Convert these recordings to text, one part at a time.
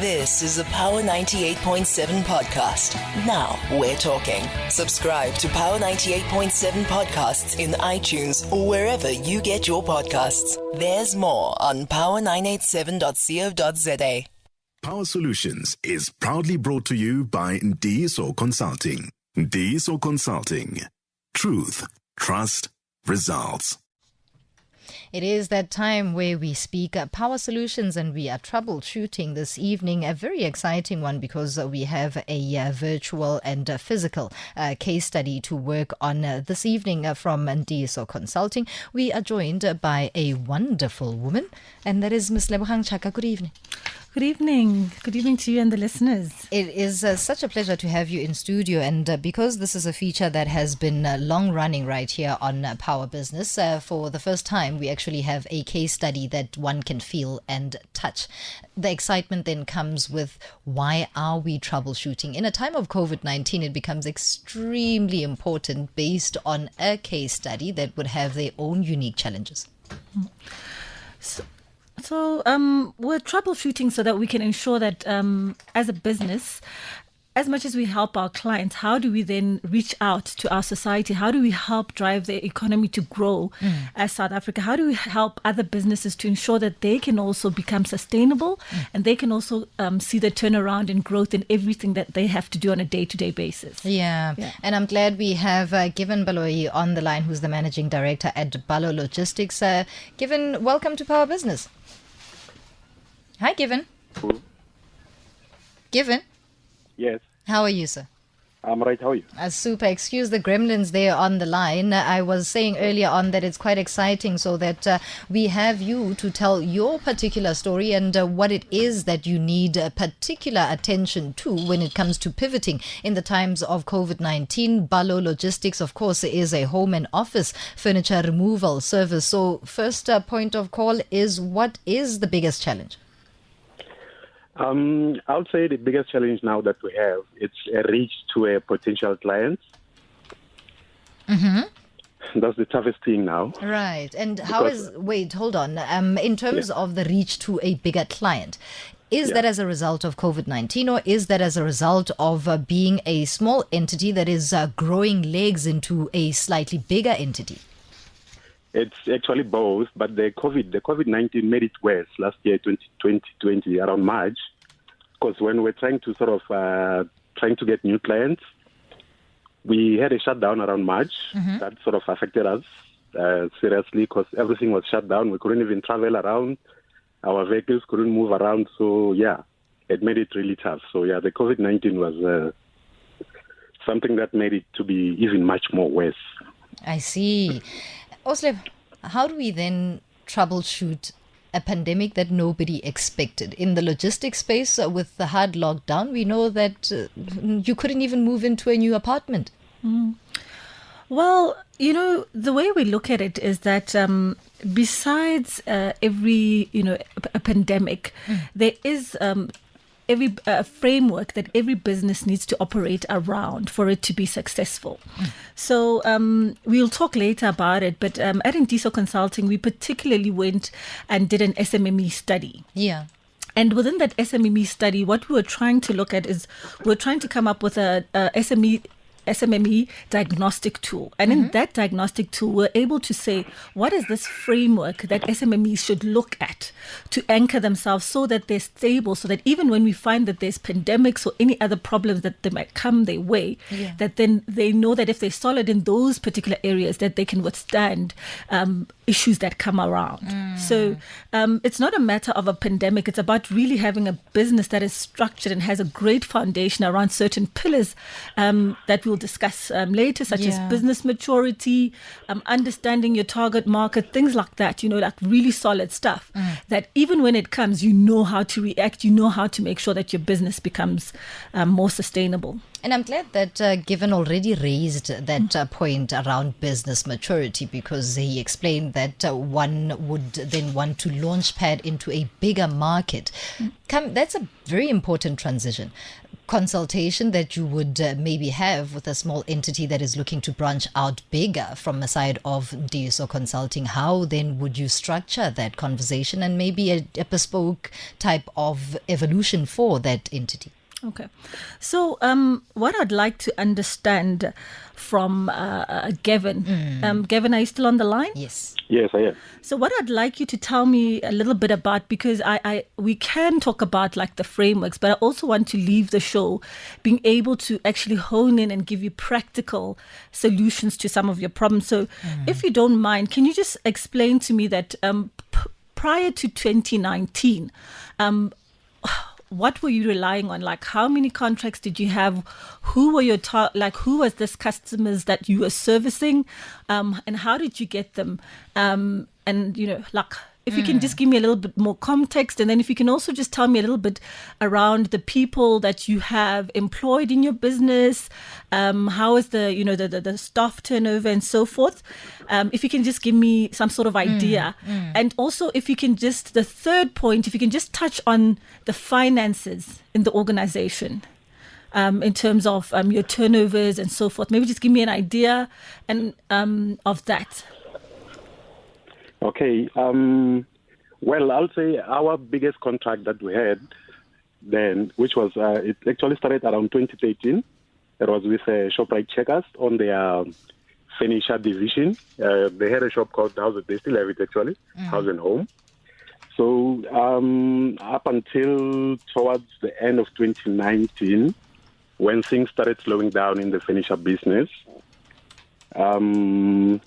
This is a Power 98.7 podcast. Now we're talking. Subscribe to Power 98.7 podcasts in iTunes or wherever you get your podcasts. There's more on power987.co.za. POWERSolutions is proudly brought to you by Ntiyiso Consulting. Ntiyiso Consulting. Truth, trust, results. It is that time where we speak Power Solutions, and we are troubleshooting this evening. A very exciting one because we have a virtual and physical case study to work on this evening from Ntiyiso Consulting. We are joined by a wonderful woman, and that is Miss Lebogang. Chaka, good evening. Good evening. Good evening to you and the listeners. It is such a pleasure to have you in studio, and because this is a feature that has been long running right here on Power Business, for the first time we actually have a case study that one can feel and touch. The excitement then comes with, why are we troubleshooting? In a time of COVID-19, it becomes extremely important based on a case study that would have their own unique challenges. So we're troubleshooting so that we can ensure that as a business, as much as we help our clients, how do we then reach out to our society? How do we help drive the economy to grow as South Africa? How do we help other businesses to ensure that they can also become sustainable and they can also see the turnaround and growth in everything that they have to do on a day-to-day basis? Yeah. And I'm glad we have Given Baloyi on the line, who's the Managing Director at Baloh Logistics. Given, welcome to Power Business. Hi, Given. Given? Yes. How are you, sir? I'm right. How are you? Super. Excuse the gremlins there on the line. I was saying earlier on that it's quite exciting so that we have you to tell your particular story and what it is that you need particular attention to when it comes to pivoting in the times of COVID-19. Baloh Logistics, of course, is a home and office furniture removal service. So first point of call is, what is the biggest challenge? I would say the biggest challenge now that we have, it's a reach to a potential client. That's the toughest thing now. Right. And wait, hold on. In terms of the reach to a bigger client, is that as a result of COVID-19, or is that as a result of being a small entity that is growing legs into a slightly bigger entity? It's actually both, but the COVID-19 made it worse last year, 2020, around March, because when we're trying to trying to get new clients, we had a shutdown around March that sort of affected us seriously, because everything was shut down. We couldn't even travel around. Our vehicles couldn't move around. So, it made it really tough. So, the COVID-19 was something that made it to be even much more worse. I see. Osleb, how do we then troubleshoot a pandemic that nobody expected? In the logistics space, with the hard lockdown, we know that you couldn't even move into a new apartment. Well, the way we look at it is that besides every, a pandemic, there is every framework that every business needs to operate around for it to be successful. So we'll talk later about it, but at Ntiyiso Consulting, we particularly went and did an SMME study. Yeah. And within that SMME study, what we were trying to look at is we're trying to come up with a SMME diagnostic tool. And in that diagnostic tool, we're able to say, what is this framework that SMMEs should look at to anchor themselves so that they're stable, so that even when we find that there's pandemics or any other problems that they might come their way, that then they know that if they're solid in those particular areas, that they can withstand issues that come around. So it's not a matter of a pandemic. It's about really having a business that is structured and has a great foundation around certain pillars that we'll discuss later, such as business maturity, understanding your target market, things like that, like really solid stuff that even when it comes, you know how to react, you know how to make sure that your business becomes more sustainable. And I'm glad that Given already raised that point around business maturity, because he explained that one would then want to launch pad into a bigger market. That's a very important transition. consultation that you would maybe have with a small entity that is looking to branch out bigger from the side of Ntiyiso Consulting, how then would you structure that conversation and maybe a bespoke type of evolution for that entity? Okay. So what I'd like to understand from Given, Given, are you still on the line? Yes. Yes, I am. So what I'd like you to tell me a little bit about, because we can talk about like the frameworks, but I also want to leave the show being able to actually hone in and give you practical solutions to some of your problems. So if you don't mind, can you just explain to me that prior to 2019, what were you relying on? Like, how many contracts did you have? Who were your who was this customers that you were servicing, and how did you get them? And if you can just give me a little bit more context, and then if you can also just tell me a little bit around the people that you have employed in your business, how is the staff turnover and so forth. If you can just give me some sort of idea, and also if you can just, the third point, if you can just touch on the finances in the organization. In terms of your turnovers and so forth, maybe just give me an idea and of that. Okay. Well, I'll say our biggest contract that we had then, which was, it actually started around 2013. It was with ShopRite Checkers on their furniture division. They had a shop called House. They still have it actually, House and Home. So up until towards the end of 2019, when things started slowing down in the furniture business, and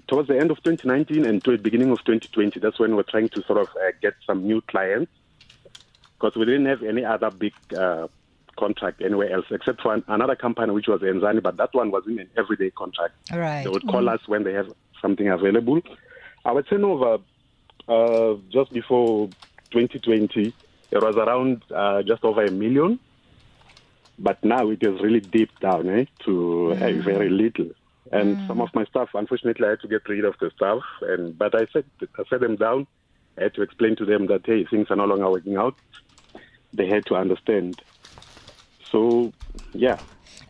towards the end of 2019 and to the beginning of 2020, that's when we're trying to sort of get some new clients, because we didn't have any other big contract anywhere else except for another company, which was Enzani, but that one wasn't an everyday contract. Right. They would call us when they have something available. Our turnover just before 2020, it was around just over 1 million, but now it is really deep down to very little. And some of my staff, unfortunately, I had to get rid of the staff. But I set them down. I had to explain to them that, hey, things are no longer working out. They had to understand. So, yeah.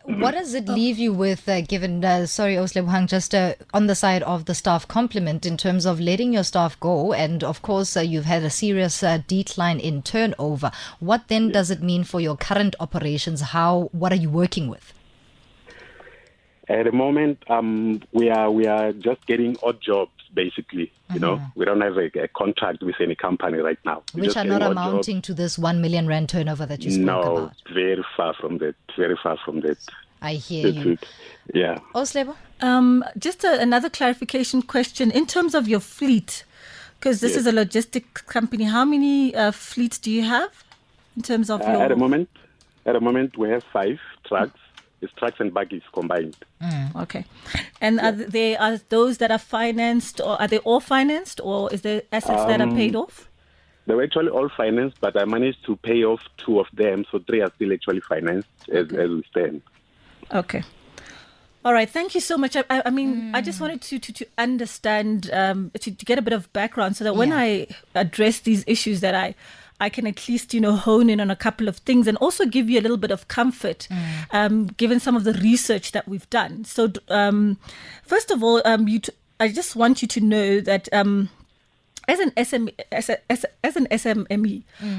What does it leave you with, given, Lebogang, just on the side of the staff complement in terms of letting your staff go? And of course, you've had a serious decline in turnover. What then does it mean for your current operations? What are you working with? At the moment, we are just getting odd jobs, basically. You know, we don't have a contract with any company right now. Which are not amounting to this 1 million rand turnover that you spoke about. No, very far from that. Very far from that. I hear you. Yeah. Oslebo? Just another clarification question. In terms of your fleet, because this is a logistics company, how many fleets do you have in terms of your... At the moment, we have 5 trucks. It's trucks and buggies combined. Okay. And are those that are financed, or are they all financed, or is there assets that are paid off? They were actually all financed, but I managed to pay off 2 of them, so 3 are still actually financed as we stand. Okay. All right. Thank you so much. I mean, I just wanted to understand, to get a bit of background so that when I address these issues that I can at least, hone in on a couple of things and also give you a little bit of comfort, given some of the research that we've done. So, first of all, I just want you to know that as an SMME,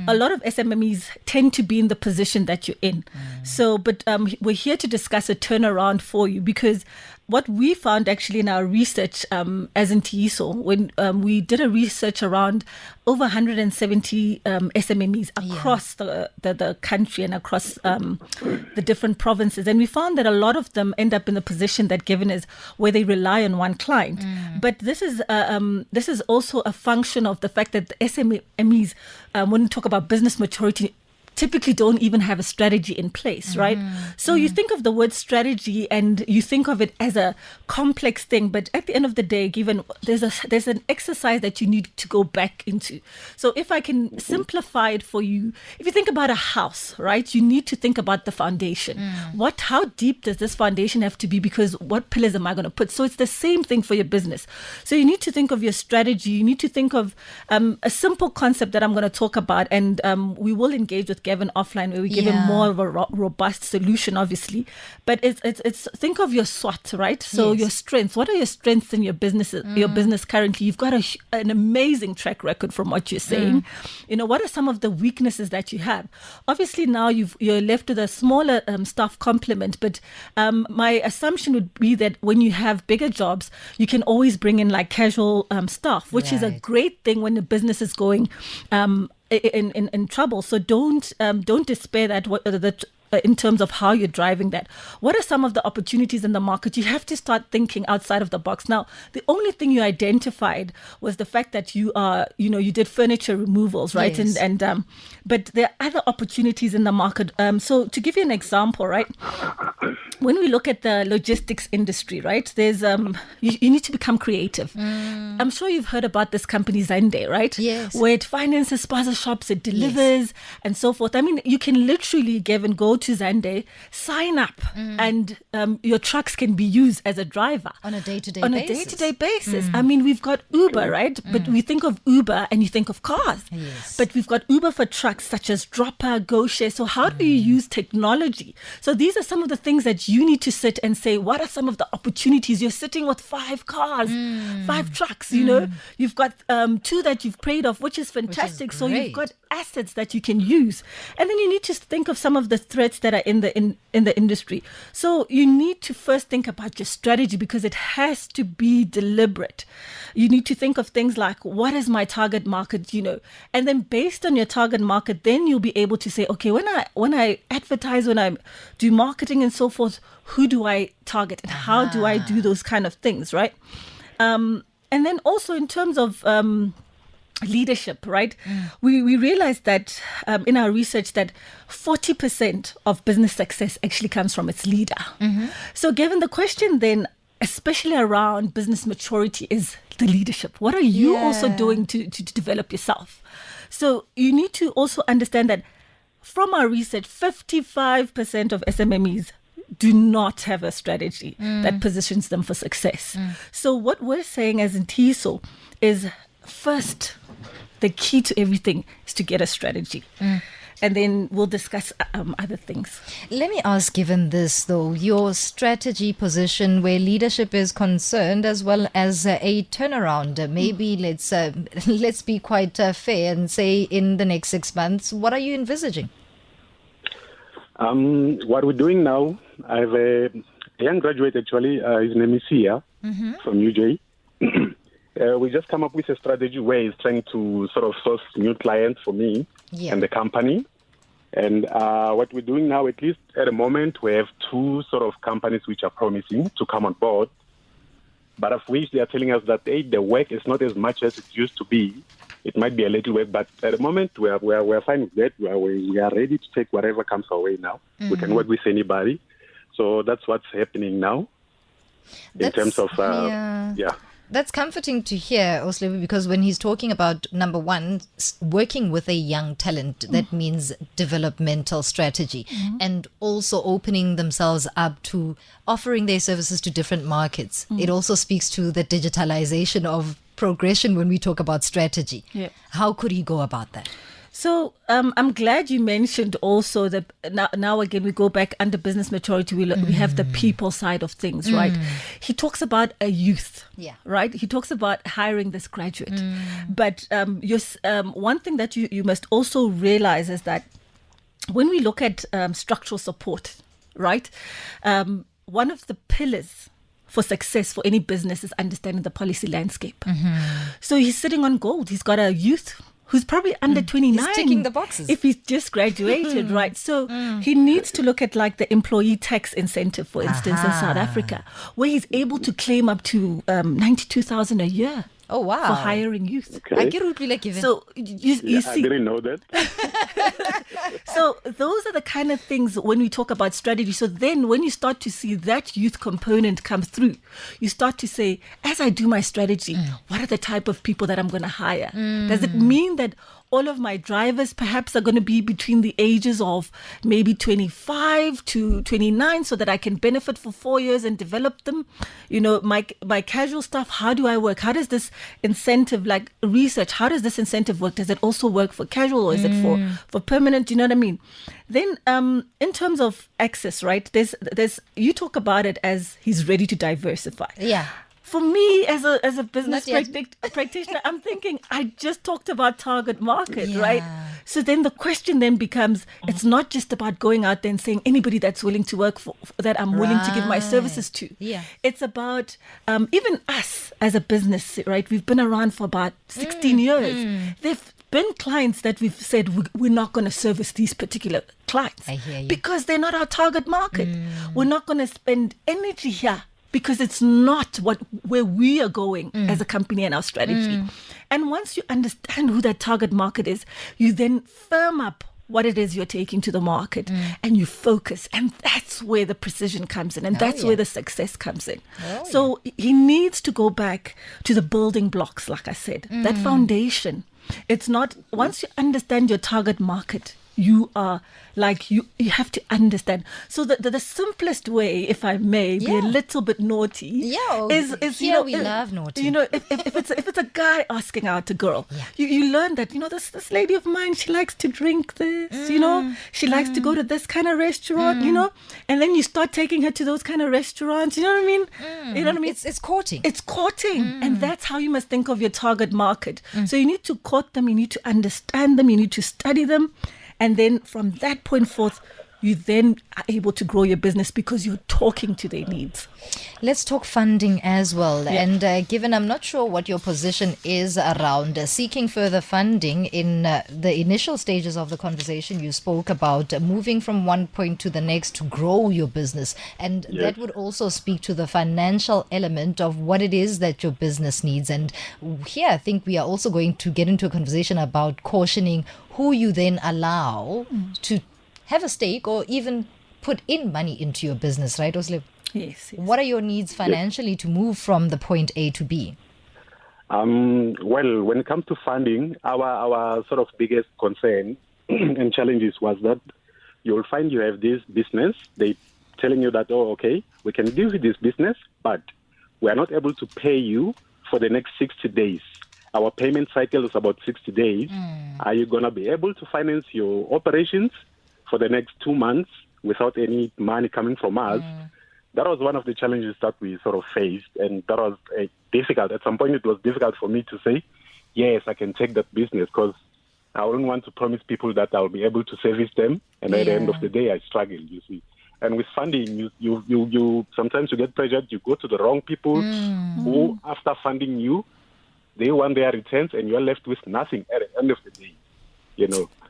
a lot of SMMEs tend to be in the position that you're in. So, but we're here to discuss a turnaround for you, because what we found actually in our research as Ntiyiso, when we did a research around over 170 SMMEs across the country and across the different provinces, and we found that a lot of them end up in the position that Given is, where they rely on one client. But this is also a function of the fact that the SMMEs, when we talk about business maturity, typically don't even have a strategy in place, right? So you think of the word strategy and you think of it as a complex thing, but at the end of the day, Given, there's an exercise that you need to go back into. So if I can simplify it for you, if you think about a house, right, you need to think about the foundation. How deep does this foundation have to be? Because what pillars am I going to put? So it's the same thing for your business. So you need to think of your strategy. You need to think of a simple concept that I'm going to talk about, and we will engage with Given offline, where we give him more of a robust solution, obviously. But it's think of your SWOT, right? So your strengths. What are your strengths in your business? Your business currently, you've got an amazing track record from what you're saying. What are some of the weaknesses that you have? Obviously, now you're left with a smaller staff complement. But my assumption would be that when you have bigger jobs, you can always bring in like casual staff, which is a great thing when the business is going in trouble. So don't despair that in terms of how you're driving that. What are some of the opportunities in the market? You have to start thinking outside of the box. Now, the only thing you identified was the fact that you did furniture removals, right? Yes. And but there are other opportunities in the market. So to give you an example, right? When we look at the logistics industry, right? There's you need to become creative. I'm sure you've heard about this company Zande, right? Yes. Where it finances spaza shops, it delivers, and so forth. I mean, you can literally go to Zande, sign up, and your trucks can be used as a driver on a day-to-day basis. I mean, we've got Uber, right? But we think of Uber and you think of cars. Yes. But we've got Uber for trucks such as Dropper, GoShare. So how do you use technology? So these are some of the things that you need to sit and say, what are some of the opportunities? You're sitting with 5 cars, 5 trucks, you've got 2 that you've paid off, which is fantastic. So you've got assets that you can use. And then you need to think of some of the threats that are in the industry. So you need to first think about your strategy, because it has to be deliberate. You need to think of things like, what is my target market, and then based on your target market, then you'll be able to say, okay, when I advertise, when I do marketing and so forth, who do I target and how do I do those kind of things, right? And then also in terms of leadership, right? We realized that in our research that 40% of business success actually comes from its leader. So given the question then, especially around business maturity, is the leadership. What are you also doing to develop yourself? So you need to also understand that from our research, 55% of SMMEs do not have a strategy that positions them for success. So what we're saying as Ntiyiso is, first, the key to everything is to get a strategy. And then we'll discuss other things. Let me ask, given this though, your strategy position where leadership is concerned, as well as a turnaround, maybe let's be quite fair and say in the next 6 months, what are you envisaging? What we're doing now, I have a young graduate actually, his name is Sia from UJ. We just come up with a strategy where he's trying to sort of source new clients for me and the company. And what we're doing now, at least at the moment, we have 2 sort of companies which are promising to come on board, but of which they are telling us that the work is not as much as it used to be. It might be a little work, but at the moment we are fine with that. We are ready to take whatever comes our way now. We can work with anybody. So that's what's happening now in terms of That's comforting to hear, Oslebu, because when he's talking about, number one, working with a young talent, that means developmental strategy and also opening themselves up to offering their services to different markets. It also speaks to the digitalization of progression when we talk about strategy. How could he go about that? So I'm glad you mentioned also that now again we go back under business maturity. We have the people side of things, right? He talks about a youth, right? He talks about hiring this graduate. But one thing that you must also realize is that when we look at structural support, right? One of the pillars for success for any business is understanding the policy landscape. So he's sitting on gold. He's got a youth who's probably under 29. He's ticking the boxes. If he's just graduated, right? So he needs to look at like the employee tax incentive, for instance, in South Africa, where he's able to claim up to 92,000 a year. Oh, wow. For hiring youth. Okay. So you see, I didn't know that. So those are the kind of things when we talk about strategy. So then when you start to see that youth component come through, you start to say, as I do my strategy, what are the type of people that I'm going to hire? Does it mean that all of my drivers perhaps are going to be between the ages of maybe 25 to 29 so that I can benefit for 4 years and develop them. My casual stuff, how do I work? How does this incentive, like research, how does this incentive work? Does it also work for casual or is it for permanent? Do you know what I mean? Then in terms of access, right, there's you talk about it as he's ready to diversify. Yeah. For me, as a business practitioner, I'm thinking, I just talked about target market, right? So then the question then becomes, it's not just about going out there and saying anybody that's willing to work for that I'm willing to give my services to. Yeah. It's about even us as a business, right? We've been around for about 16 years. There've been clients that we've said we're not going to service these particular clients I hear you. because they're not our target market. We're not going to spend energy here because it's not where we are going as a company and our strategy. And once you understand who that target market is, you then firm up what it is you're taking to the market and you focus. And that's where the precision comes in. And that's where the success comes in. So he needs to go back to the building blocks, like I said, that foundation. It's not, once you understand your target market, you are like, you have to understand. So the simplest way, if I may be a little bit naughty, is here we love naughty. If it's a guy asking out a girl, you learn that, this lady of mine, she likes to drink this, she likes to go to this kind of restaurant, and then you start taking her to those kind of restaurants, you know what I mean? You know what I mean? It's courting. It's courting. And that's how you must think of your target market. So you need to court them, you need to understand them, you need to study them. And then from that point forth, you then are able to grow your business because you're talking to their needs. Let's talk funding as well. Yeah. And given I'm not sure what your position is around seeking further funding, in the initial stages of the conversation, you spoke about moving from one point to the next to grow your business. And that would also speak to the financial element of what it is that your business needs. And here, I think we are also going to get into a conversation about cautioning who you then allow to have a stake or even put in money into your business, right, Oslip? Yes. What are your needs financially to move from the point A to B? Well, when it comes to funding, our sort of biggest concern and challenges was that you'll find you have this business, they telling you that, we can give you this business, but we are not able to pay you for the next 60 days. Our payment cycle is about 60 days. Are you going to be able to finance your operations for the next 2 months without any money coming from us? That was one of the challenges that we sort of faced, and that was difficult. At some point, it was difficult for me to say, yes, I can take that business, because I wouldn't want to promise people that I'll be able to service them, and at the end of the day, I struggle, you see. And with funding, you sometimes you get pressured, you go to the wrong people who, after funding you, they want their returns, and you're left with nothing at the end of the day,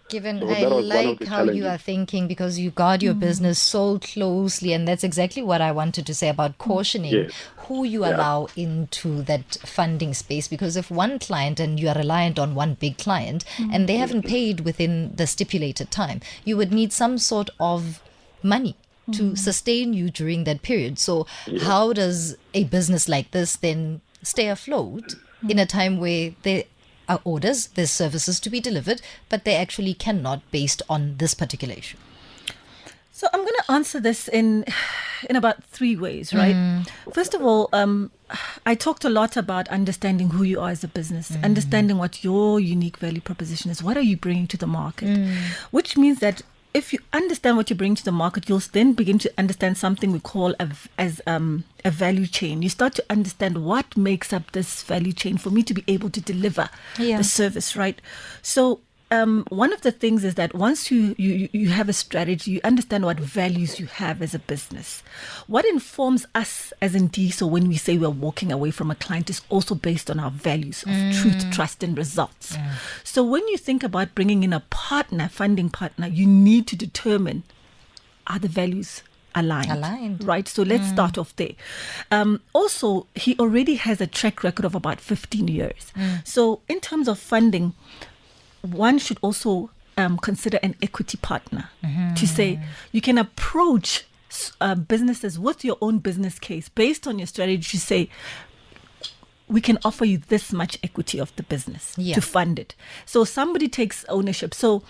Given, So I like how you are thinking, because you guard your business so closely, and that's exactly what I wanted to say about cautioning who you allow into that funding space. Because if one client, and you are reliant on one big client, and they haven't paid within the stipulated time, you would need some sort of money to sustain you during that period. So how does a business like this then stay afloat in a time where there are orders, there's services to be delivered, but they actually cannot, based on this particular issue? So I'm going to answer this in about 3 ways, right? First of all, I talked a lot about understanding who you are as a business, understanding what your unique value proposition is. What are you bringing to the market? Which means that if you understand what you bring to the market, you'll then begin to understand something we call a value chain. You start to understand what makes up this value chain for me to be able to deliver the service, right? So one of the things is that once you have a strategy, you understand what values you have as a business. What informs us as Ntiyiso when we say we're walking away from a client is also based on our values of truth, trust, and results. So when you think about bringing in a partner, funding partner, you need to determine, are the values aligned, right? So let's start off there. Also, he already has a track record of about 15 years. So in terms of funding, one should also consider an equity partner to say you can approach businesses with your own business case based on your strategy to say, we can offer you this much equity of the business to fund it. So somebody takes ownership. So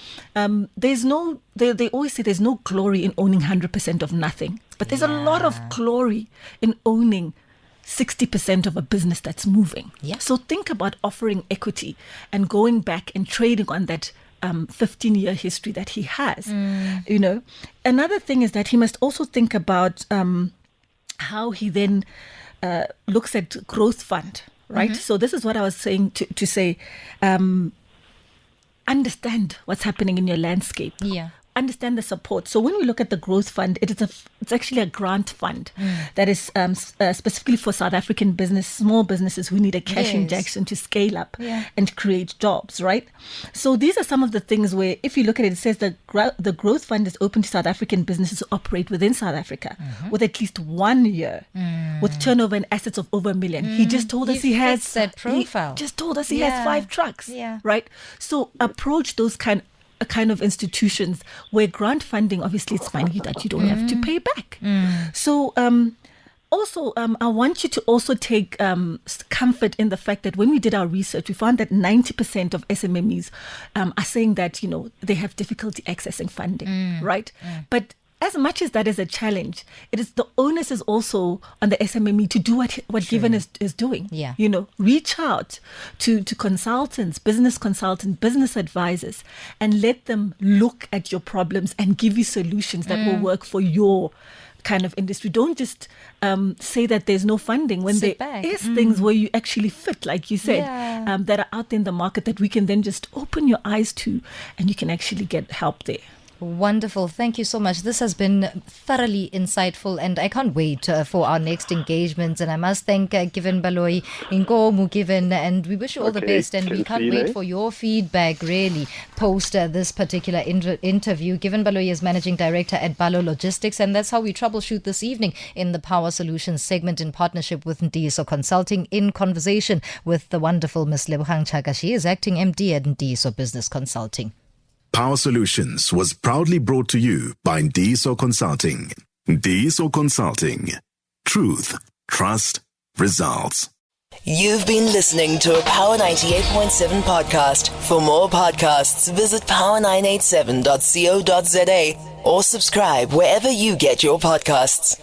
there's no, they always say there's no glory in owning 100% of nothing, but there's a lot of glory in owning 60% of a business that's moving. Yeah. So think about offering equity and going back and trading on that 15-year history that he has. You know, another thing is that he must also think about how he then looks at growth fund, right? So this is what I was saying to say, understand what's happening in your landscape. Yeah. Understand the support. So when we look at the growth fund, it's actually a grant fund that is specifically for South African small businesses who need a cash injection to scale up and create jobs, right? So these are some of the things where, if you look at it, it says the growth fund is open to South African businesses who operate within South Africa with at least 1 year with turnover and assets of over $1 million. He just told us he has that profile. He just told us he has 5 trucks, Yeah. right? So approach those kind of institutions where grant funding, obviously it's money that you don't have to pay back. So also, I want you to also take comfort in the fact that when we did our research, we found that 90% of SMMEs are saying that, you know, they have difficulty accessing funding, right? But as much as that is a challenge, it is the onus is also on the SMME to do what Given is doing. Yeah. You know, reach out to consultants, business advisors, and let them look at your problems and give you solutions that will work for your kind of industry. Don't just say that there's no funding when there is things where you actually fit, like you said, that are out there in the market that we can then just open your eyes to, and you can actually get help there. Wonderful. Thank you so much. This has been thoroughly insightful, and I can't wait for our next engagements. And I must thank Given Baloyi, Inkomu Given, and we wish you all the best. And we can't wait for your feedback, really, post this particular interview. Given Baloyi is Managing Director at Baloh Logistics, and that's how we troubleshoot this evening in the POWERSolution segment in partnership with Ntiyiso Consulting, in conversation with the wonderful Miss Lebogang Chaka. She is acting MD at Ntiyiso Business Consulting. POWERSolutions was proudly brought to you by Ntiyiso Consulting. Ntiyiso Consulting. Truth, trust, results. You've been listening to a Power 98.7 podcast. For more podcasts, visit power987.co.za or subscribe wherever you get your podcasts.